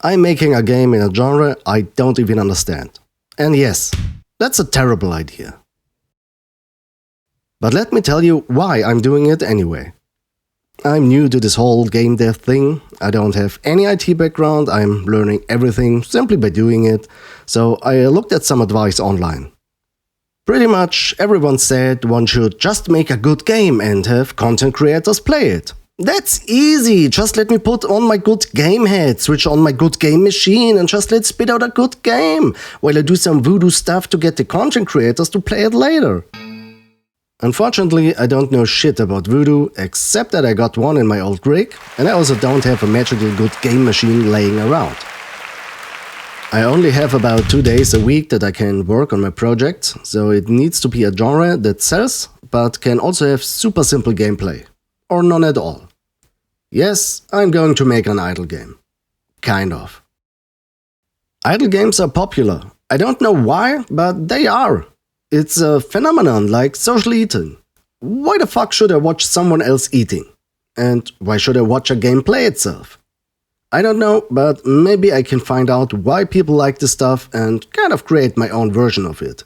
I'm making a game in a genre I don't even understand. And yes, that's a terrible idea. But let me tell you why I'm doing it anyway. I'm new to this whole game dev thing, I don't have any IT background, I'm learning everything simply by doing it, so I looked at some advice online. Pretty much everyone said one should just make a good game and have content creators play it. That's easy, just let me put on my good game head, switch on my good game machine and just let's spit out a good game, while I do some voodoo stuff to get the content creators to play it later. Unfortunately, I don't know shit about voodoo, except that I got one in my old rig, and I also don't have a magically good game machine laying around. I only have about 2 days a week that I can work on my project, so it needs to be a genre that sells, but can also have super simple gameplay. Or none at all. Yes, I'm going to make an idle game. Kind of. Idle games are popular. I don't know why, but they are. It's a phenomenon like social eating. Why the fuck should I watch someone else eating? And why should I watch a game play itself? I don't know, but maybe I can find out why people like this stuff and kind of create my own version of it.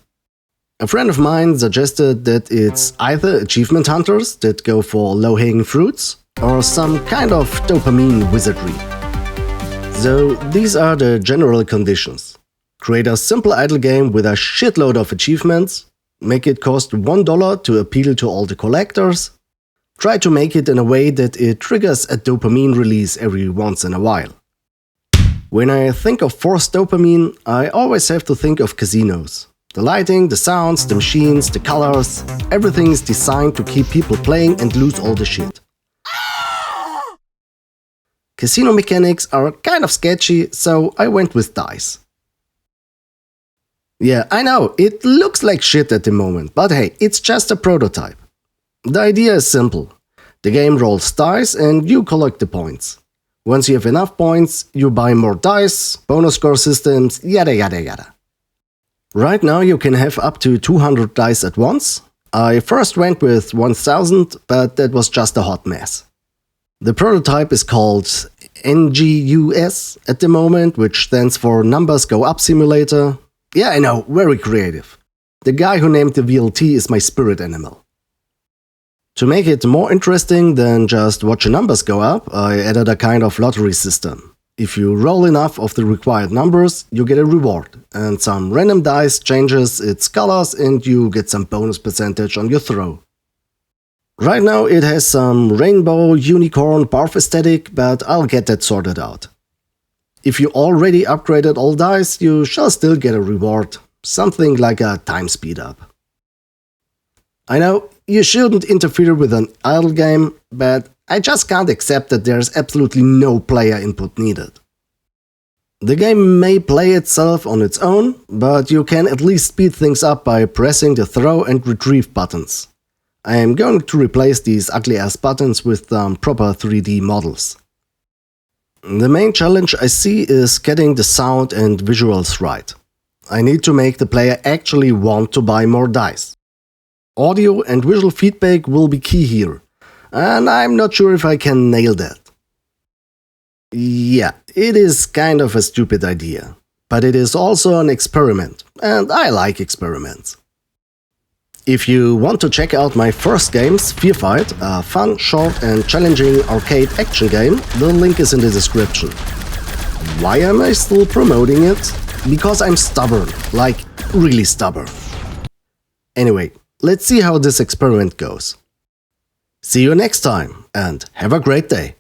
A friend of mine suggested that it's either achievement hunters that go for low-hanging fruits or some kind of dopamine wizardry. So these are the general conditions. Create a simple idle game with a shitload of achievements, make it cost $1 to appeal to all the collectors, try to make it in a way that it triggers a dopamine release every once in a while. When I think of forced dopamine, I always have to think of casinos. The lighting, the sounds, the machines, the colors, everything is designed to keep people playing and lose all the shit. Casino mechanics are kind of sketchy, so I went with dice. Yeah, I know, it looks like shit at the moment, but hey, it's just a prototype. The idea is simple. The game rolls dice and you collect the points. Once you have enough points, you buy more dice, bonus score systems, yada yada yada. Right now you can have up to 200 dice at once. I first went with 1000, but that was just a hot mess. The prototype is called NGUS at the moment, which stands for Numbers Go Up Simulator. Yeah, I know, very creative. The guy who named the VLT is my spirit animal. To make it more interesting than just watch your numbers go up, I added a kind of lottery system. If you roll enough of the required numbers, you get a reward, and some random dice changes its colors and you get some bonus percentage on your throw. Right now it has some rainbow, unicorn, barf aesthetic, but I'll get that sorted out. If you already upgraded all dice, you shall still get a reward, something like a time speed up. I know, you shouldn't interfere with an idle game, but I just can't accept that there's absolutely no player input needed. The game may play itself on its own, but you can at least speed things up by pressing the throw and retrieve buttons. I am going to replace these ugly ass buttons with proper 3D models. The main challenge I see is getting the sound and visuals right. I need to make the player actually want to buy more dice. Audio and visual feedback will be key here, and I'm not sure if I can nail that. Yeah, it is kind of a stupid idea, but it is also an experiment, and I like experiments. If you want to check out my first game, Sphere Fight, a fun, short and challenging arcade action game, the link is in the description. Why am I still promoting it? Because I'm stubborn, like really stubborn. Anyway, let's see how this experiment goes. See you next time and have a great day.